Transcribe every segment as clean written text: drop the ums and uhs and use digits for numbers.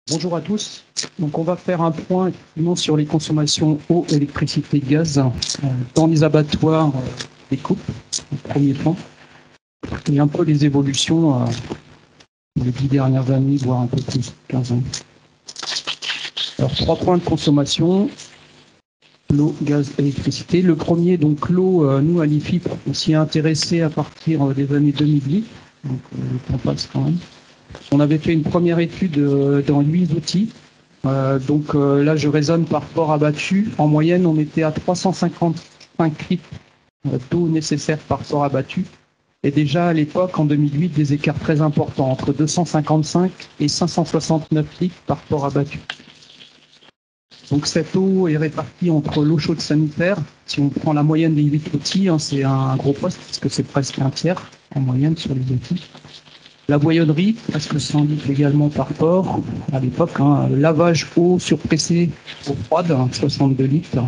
Bonjour à tous. Donc on va faire un point effectivement sur les consommations eau, électricité, gaz dans les abattoirs des coupes, au premier temps, et un peu les évolutions des 10 dernières années, voire un peu plus, 15 ans. Alors 3 points de consommation, l'eau, gaz, électricité. Le premier, donc l'eau, nous à l'IFIP, on s'y est intéressé à partir des années 2010, donc le temps passe quand même. On avait fait une première étude dans 8 outils. Là, je raisonne par port abattu. En moyenne, on était à 355 litres d'eau nécessaire par port abattu. Et déjà à l'époque, en 2008, des écarts très importants, entre 255 et 569 litres par port abattu. Donc cette eau est répartie entre l'eau chaude sanitaire. Si on prend la moyenne des 8 outils, c'est un gros poste, parce que c'est presque un tiers en moyenne sur les outils. La boyonnerie, presque 100 litres également par port à l'époque. Lavage eau surpressée, eau froide, 62 litres.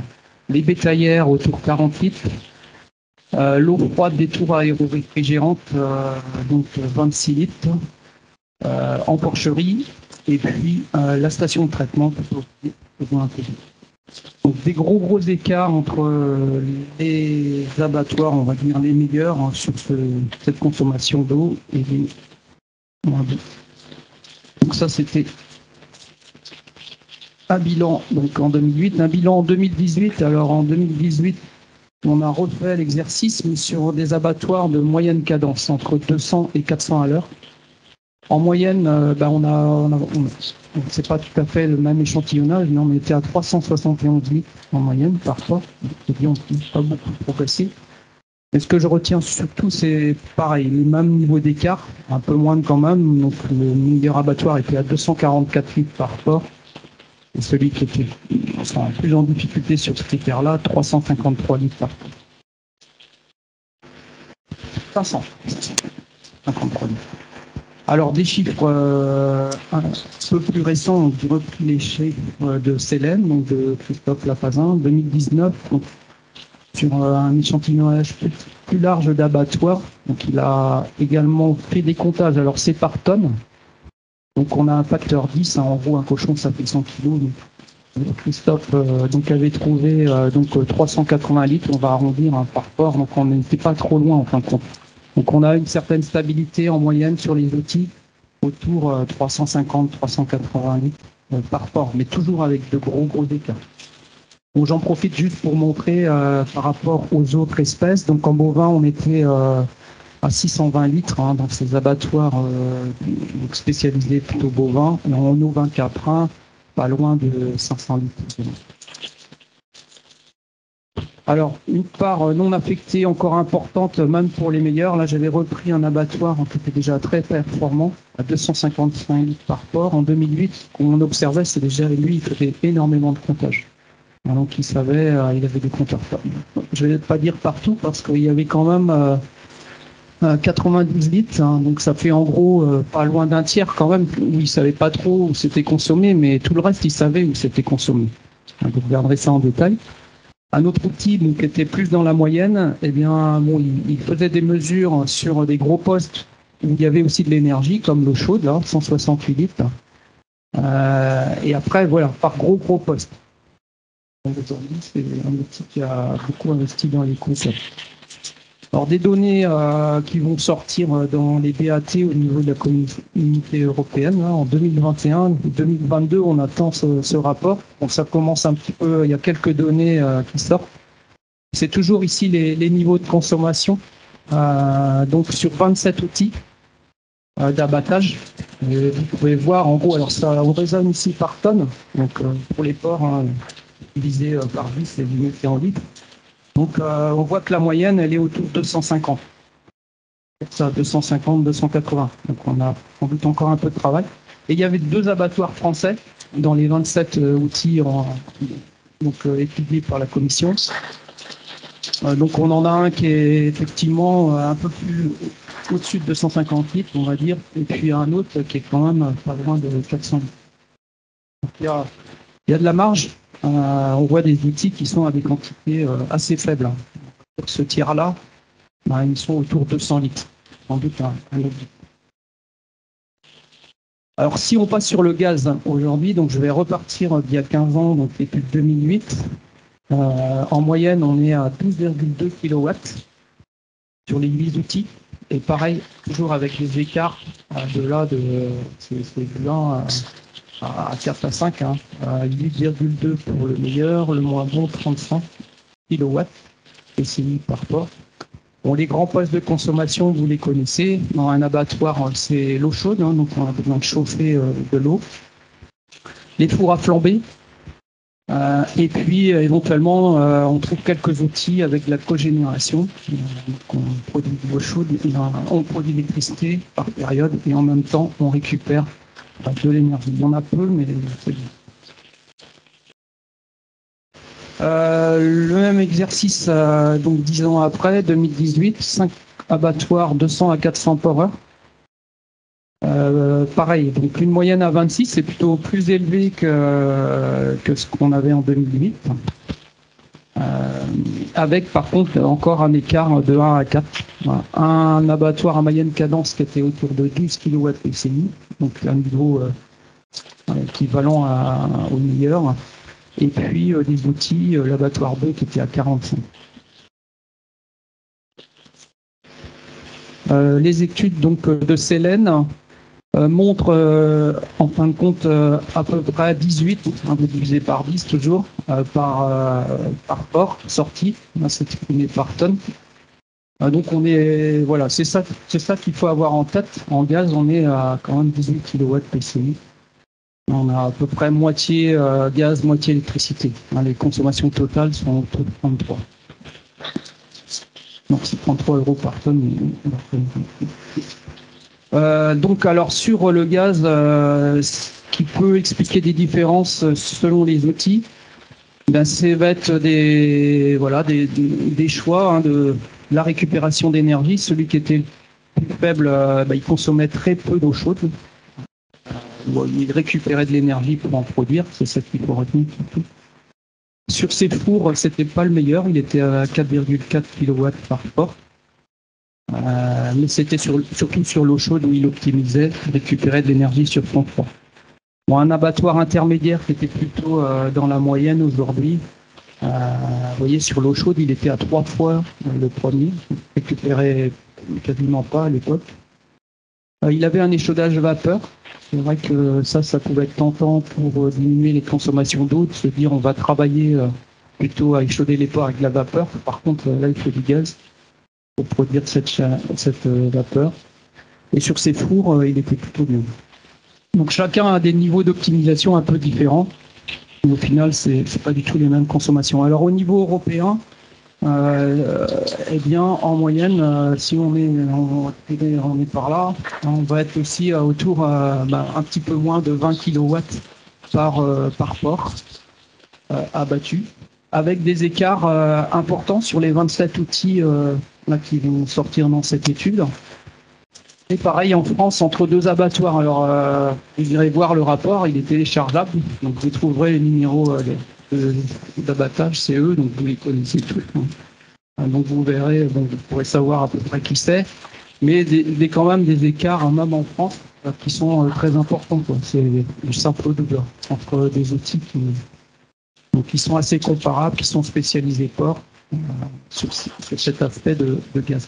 Les bétaillères autour de 40 litres. L'eau froide des tours aéro-réfrigérantes, donc 26 litres. En porcherie. Et puis la station de traitement, plutôt un peu. Donc des gros écarts entre les abattoirs, on va dire les meilleurs, sur cette consommation d'eau et les moins bons. Donc ça c'était un bilan donc en 2008, un bilan en 2018. Alors en 2018, on a refait l'exercice mais sur des abattoirs de moyenne cadence, entre 200 et 400 à l'heure. En moyenne, c'est pas tout à fait le même échantillonnage, mais on était à 371 litres en moyenne parfois. On n'a pas beaucoup progressé. Et ce que je retiens surtout, c'est pareil, les mêmes niveaux d'écart, un peu moins quand même. Donc le meilleur abattoir était à 244 litres par port. Et celui qui était plus en difficulté sur ce critère-là, 353 litres par port. 553 litres. Alors, des chiffres un peu plus récents, j'ai repris les chiffres de Célène, donc de Christophe Lafazin, 2019, donc, sur un échantillonnage plus large d'abattoirs. Donc, il a également fait des comptages. Alors, c'est par tonne. Donc, on a un facteur 10. En gros, un cochon, ça fait 100 kg. Donc, Christophe avait trouvé 380 litres. On va arrondir par port. Donc, on n'était pas trop loin en fin de compte. Donc on a une certaine stabilité en moyenne sur les outils, autour 350-380 litres par port, mais toujours avec de gros écarts. Donc j'en profite juste pour montrer par rapport aux autres espèces. Donc en bovin, on était à 620 litres dans ces abattoirs spécialisés plutôt bovins, et en ovin caprin, pas loin de 500 litres. Alors, une part non affectée encore importante, même pour les meilleurs. Là, j'avais repris un abattoir qui était déjà très performant, à 255 litres par port. En 2008, on observait, c'est déjà lui, il faisait énormément de comptage. Donc, il savait, il avait des compteurs. Je ne vais pas dire partout, parce qu'il y avait quand même 90 litres. Donc, ça fait en gros pas loin d'un tiers quand même, où il ne savait pas trop où c'était consommé, mais tout le reste, il savait où c'était consommé. Donc, vous regarderez ça en détail. Un autre outil qui était plus dans la moyenne, il faisait des mesures sur des gros postes où il y avait aussi de l'énergie, comme l'eau chaude, là, 168 litres. Et après, voilà, par gros poste. Aujourd'hui, c'est un outil qui a beaucoup investi dans les concepts. Alors, des données qui vont sortir dans les BAT au niveau de la communauté européenne. En 2021-2022, on attend ce rapport. Donc, ça commence un petit peu, il y a quelques données qui sortent. C'est toujours ici les niveaux de consommation. Donc, sur 27 outils d'abattage. Vous pouvez voir, en gros, alors ça, on raisonne ici par tonne. Donc, pour les porcs, divisé par 10, c'est limité en litres. Donc, on voit que la moyenne, elle est autour de 250. Ça, 250, 280. Donc, on a sans doute encore un peu de travail. Et il y avait 2 abattoirs français dans les 27 outils étudiés par la commission. Donc, on en a un qui est effectivement un peu plus au-dessus de 250 litres, on va dire, et puis un autre qui est quand même pas loin de 400 litres. Donc, il y a de la marge. On voit des outils qui sont à des quantités assez faibles. Pour ce tiers-là, ils sont autour de 100 litres. Sans doute un autre. Alors, si on passe sur le gaz aujourd'hui, donc je vais repartir d'il y a 15 ans, donc l'étude 2008. En moyenne, on est à 12,2 kW sur les 8 outils. Et pareil, toujours avec les écarts de là, c'est du 1 à 4 à 5, 8,2 pour le meilleur, le moins bon 35 kW PCI par port. Bon, les grands postes de consommation, vous les connaissez. Dans un abattoir, c'est l'eau chaude, donc on a besoin de chauffer de l'eau. Les fours à flamber. Et puis, éventuellement, on trouve quelques outils avec de la cogénération. On produit de l'eau chaude, on produit de l'électricité par période, et en même temps, on récupère de l'énergie. Il y en a peu, mais c'est bien. Le même exercice, donc 10 ans après, 2018, 5 abattoirs 200 à 400 por heure. Pareil, donc une moyenne à 26, c'est plutôt plus élevé que ce qu'on avait en 2008. Avec par contre encore un écart de 1 à 4. Voilà. Un abattoir à moyenne cadence qui était autour de 12 kW PCI, donc un niveau équivalent au meilleur. Et puis des outils, l'abattoir 2 qui était à 45. Les études donc de Célène montrent en fin de compte à peu près 18, divisé par 10 toujours, par port sorti, c'est exprimé par tonne. Donc on est, voilà, c'est ça qu'il faut avoir en tête. En gaz, on est à quand même 18 kW PCI. On a à peu près moitié gaz, moitié électricité. Les consommations totales sont autour de 33. Donc c'est 33 € par tonne. Donc alors sur le gaz, ce qui peut expliquer des différences selon les outils, ça va être des choix de la récupération d'énergie. Celui qui était plus faible, il consommait très peu d'eau chaude. Il récupérait de l'énergie pour en produire, c'est ça qu'il faut retenir surtout. Sur ces fours, c'était pas le meilleur, il était à 4,4 kW par port. Mais c'était surtout sur l'eau chaude où il optimisait, récupérait de l'énergie sur son froid. Bon, un abattoir intermédiaire qui était plutôt dans la moyenne aujourd'hui. Vous voyez, sur l'eau chaude, il était à 3 fois le premier, il récupérait quasiment pas à l'époque. Il avait un échaudage vapeur. C'est vrai que ça pouvait être tentant pour diminuer les consommations d'eau, de se dire on va travailler plutôt à échauder les ports avec de la vapeur. Par contre, là, il faut du gaz pour produire cette vapeur. Et sur ces fours, il était plutôt bien. Donc chacun a des niveaux d'optimisation un peu différents. Mais au final, c'est pas du tout les mêmes consommations. Alors au niveau européen, eh bien, en moyenne, si on est par là, on va être aussi autour un petit peu moins de 20 kW par port abattu, avec des écarts importants sur les 27 outils qui vont sortir dans cette étude. Et pareil en France, entre deux abattoirs. Alors, vous irez voir le rapport, il est téléchargeable, donc vous trouverez les numéros d'abattage, c'est eux, donc vous les connaissez tous. Donc vous verrez, vous pourrez savoir à peu près qui c'est, mais quand même des écarts, même en France, qui sont très importants. C'est du simple au double entre des outils qui sont assez comparables, qui sont spécialisés port sur cet aspect de gaz.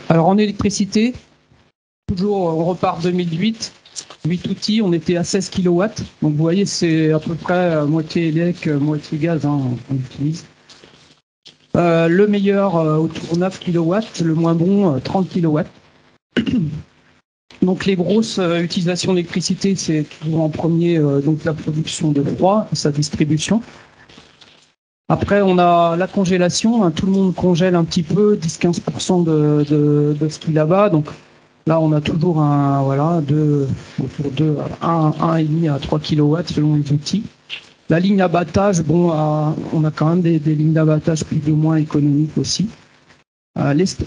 Alors en électricité, toujours on repart 2008, 8 outils, on était à 16 kW. Donc vous voyez, c'est à peu près moitié élec, moitié gaz qu'on utilise. Le meilleur autour de 9 kW, le moins bon 30 kW. Donc les grosses utilisations d'électricité, c'est toujours en premier donc la production de froid et sa distribution. Après, on a la congélation. Tout le monde congèle un petit peu, 10-15% de ce qu'il a bas. Donc là, on a toujours autour de 1,5 à 3 kW selon les outils. La ligne d'abattage, on a quand même des lignes d'abattage plus ou moins économiques aussi.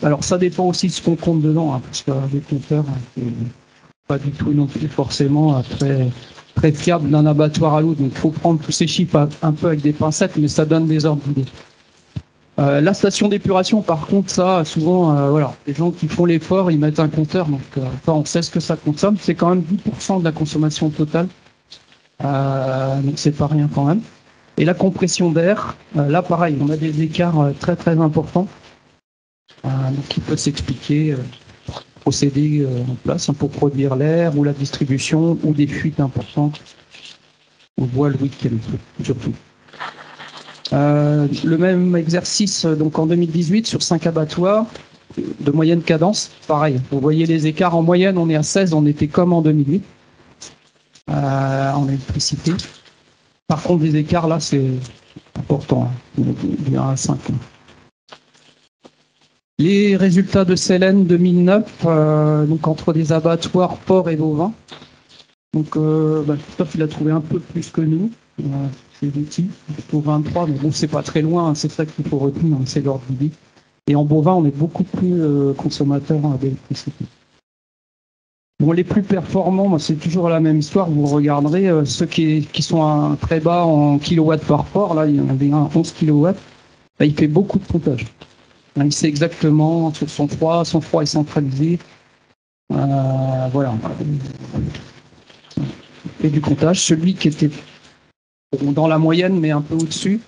Alors ça dépend aussi de ce qu'on compte dedans, parce que les compteurs, pas du tout non plus forcément très fiable d'un abattoir à l'autre. Donc il faut prendre tous ces chiffres un peu avec des pincettes, mais ça donne des ordres d'idée. La station d'épuration, par contre, ça, souvent, voilà, les gens qui font l'effort, ils mettent un compteur, donc on sait ce que ça consomme. C'est quand même 10% de la consommation totale, donc c'est pas rien quand même. Et la compression d'air, là, pareil, on a des écarts très très importants, donc qui peut s'expliquer procédés en place pour produire l'air ou la distribution ou des fuites importantes. On voit le week-end surtout. Le même exercice donc en 2018 sur 5 abattoirs de moyenne cadence, pareil. Vous voyez les écarts en moyenne, on est à 16, on était comme en 2008 en électricité. Par contre, les écarts là, c'est important, du 1 à 5. Les résultats de Célène 2009, donc entre des abattoirs porcs et bovins. Donc, Christophe, il a trouvé un peu plus que nous. Ces outils, plutôt 23, mais bon, c'est pas très loin, hein, c'est ça qu'il faut retenir, hein, c'est l'ordre d'idée. Et en bovin, on est beaucoup plus consommateur d'électricité. Bon, les plus performants, c'est toujours la même histoire, vous regarderez, ceux qui sont très bas en kilowatts par port, là, il y en avait un 11 kilowatts, là, il fait beaucoup de comptage. Là, il sait exactement sur son froid est centralisé. Voilà. Il fait du comptage. Celui qui était dans la moyenne, mais un peu au-dessus,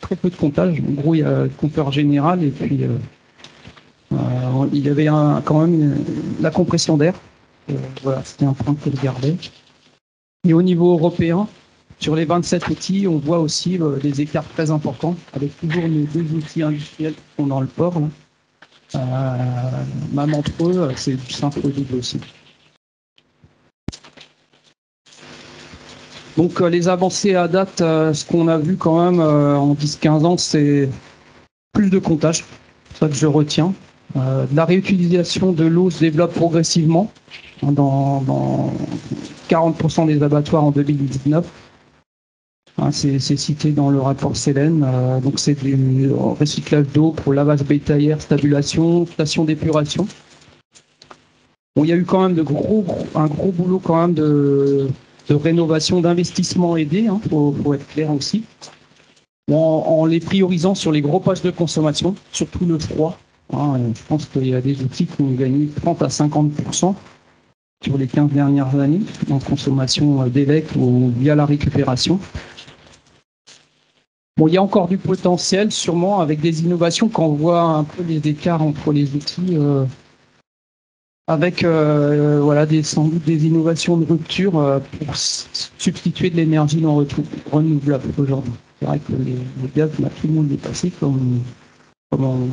très peu de comptage. En gros, il y a le compteur général et puis il y avait quand même la compression d'air. Voilà, c'était un point que je gardais. Et au niveau européen, sur les 27 outils, on voit aussi des écarts très importants, avec toujours nos 2 outils industriels qui sont dans le port. Même entre eux, c'est du simple au double aussi. Donc les avancées à date, ce qu'on a vu quand même en 10-15 ans, c'est plus de comptage, c'est ça que je retiens. La réutilisation de l'eau se développe progressivement dans 40% des abattoirs en 2019. C'est cité dans le rapport Célène. Donc c'est du recyclage d'eau pour lavage bétaillère, stabulation, station d'épuration. Bon, il y a eu quand même un gros boulot quand même de rénovation, d'investissement aidé, faut être clair aussi. En les priorisant sur les gros postes de consommation, surtout le froid. Je pense qu'il y a des outils qui ont gagné 30 à 50% sur les 15 dernières années en consommation d'élec ou via la récupération. Bon, il y a encore du potentiel, sûrement, avec des innovations quand on voit un peu les écarts entre les outils, avec sans doute des innovations de rupture pour substituer de l'énergie non renouvelable aujourd'hui. C'est vrai que les gaz, tout le monde est passé comme on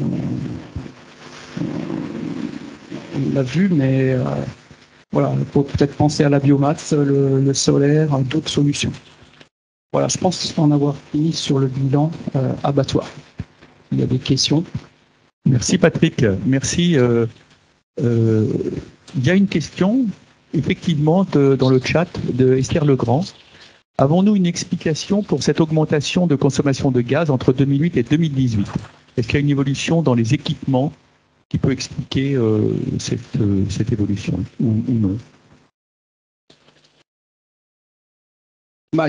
l'a vu, mais voilà, il faut peut-être penser à la biomasse, le solaire, d'autres solutions. Voilà, je pense en avoir fini sur le bilan abattoir. Il y a des questions. Merci Patrick. Merci. Il y a une question, effectivement, dans le chat de Esther Legrand. Avons-nous une explication pour cette augmentation de consommation de gaz entre 2008 et 2018 ? Est-ce qu'il y a une évolution dans les équipements qui peut expliquer cette évolution ou non ?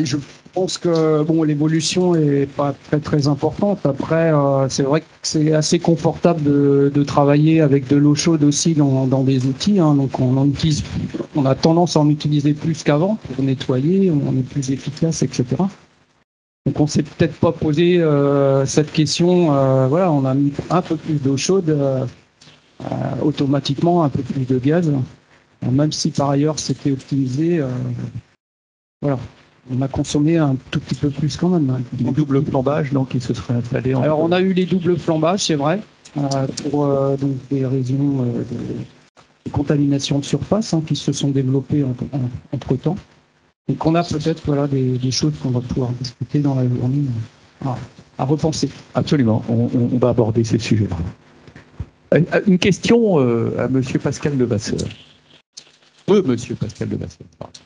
Je pense que l'évolution est pas très très importante. Après, c'est vrai que c'est assez confortable de travailler avec de l'eau chaude aussi dans des outils. Donc on a tendance à en utiliser plus qu'avant pour nettoyer, on est plus efficace, etc. Donc on s'est peut-être pas posé cette question. On a mis un peu plus d'eau chaude, automatiquement un peu plus de gaz, même si par ailleurs c'était optimisé. Voilà. On a consommé un tout petit peu plus quand même. Les doubles flambages, donc, qui se seraient installés. Alors, on a eu les doubles flambages, c'est vrai, pour donc des raisons de contamination de surface qui se sont développées entre-temps. Donc, on a peut-être des choses qu'on va pouvoir discuter dans la journée à repenser. Absolument, on va aborder ces sujets-là. Une question à Monsieur Pascal Levasseur. Monsieur Pascal Levasseur, pardon.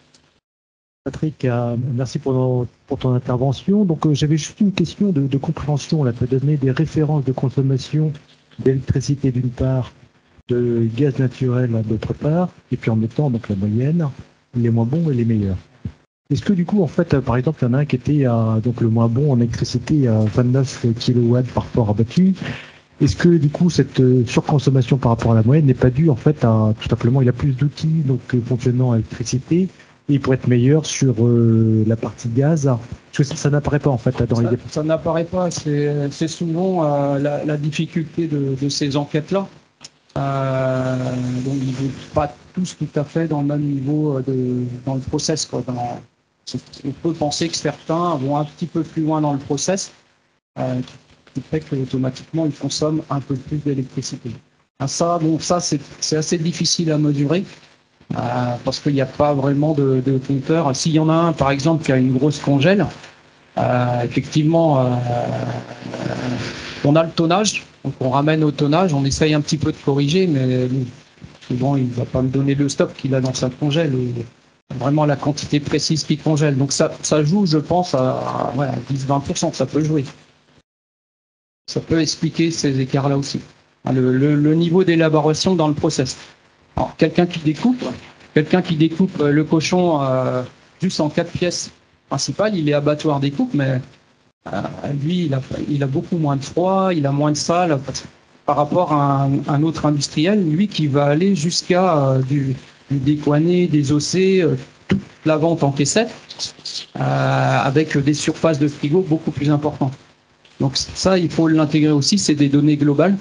Patrick, merci pour ton intervention. Donc, j'avais juste une question de compréhension. Tu as donné des références de consommation d'électricité d'une part, de gaz naturel d'autre part, et puis en mettant donc la moyenne, les moins bons et les meilleurs. Est-ce que du coup, en fait, par exemple, il y en a un qui était donc le moins bon en électricité à 29 kW par port abattu. Est-ce que du coup, cette surconsommation par rapport à la moyenne n'est pas due en fait à tout simplement, il a plus d'outils donc fonctionnant à l'électricité et il pourrait être meilleur sur la partie gaz? Parce que ça n'apparaît pas en fait dans les Ça n'apparaît pas, c'est souvent la difficulté de ces enquêtes-là. Donc ils ne vont pas tous tout à fait dans le même niveau dans le process, quoi. On peut penser que certains vont un petit peu plus loin dans le process, qui fait qu'automatiquement ils consomment un peu plus d'électricité. Ça, c'est assez difficile à mesurer. Parce qu'il n'y a pas vraiment de compteur. S'il y en a un, par exemple, qui a une grosse congèle, effectivement, on a le tonnage, donc on ramène au tonnage, on essaye un petit peu de corriger, mais souvent il ne va pas me donner le stock qu'il a dans sa congèle, vraiment la quantité précise qu'il congèle. Donc ça joue, je pense, à 10-20%, ça peut jouer. Ça peut expliquer ces écarts-là aussi. Le niveau d'élaboration dans le process. Alors, quelqu'un qui découpe le cochon juste en 4 pièces principales, il est abattoir découpe, mais lui, il a beaucoup moins de froid, il a moins de sale par rapport à un autre industriel, lui qui va aller jusqu'à du décoiné, des ossés, toute la vente en caissette, avec des surfaces de frigo beaucoup plus importantes. Donc ça, il faut l'intégrer aussi, c'est des données globales.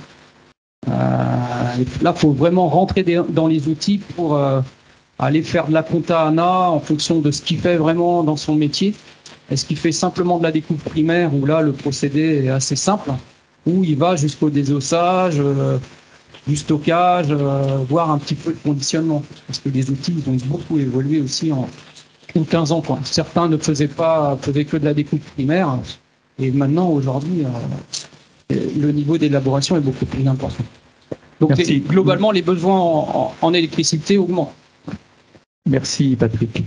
Là, il faut vraiment rentrer dans les outils pour aller faire de la compta ANA en fonction de ce qu'il fait vraiment dans son métier. Est-ce qu'il fait simplement de la découpe primaire où là, le procédé est assez simple, ou il va jusqu'au désossage, du stockage, voire un petit peu de conditionnement. Parce que les outils ils ont beaucoup évolué aussi en 15 ans. Quoi. Certains ne faisaient que de la découpe primaire, et maintenant, aujourd'hui, le niveau d'élaboration est beaucoup plus important. Donc globalement, les besoins en électricité augmentent. Merci Patrick.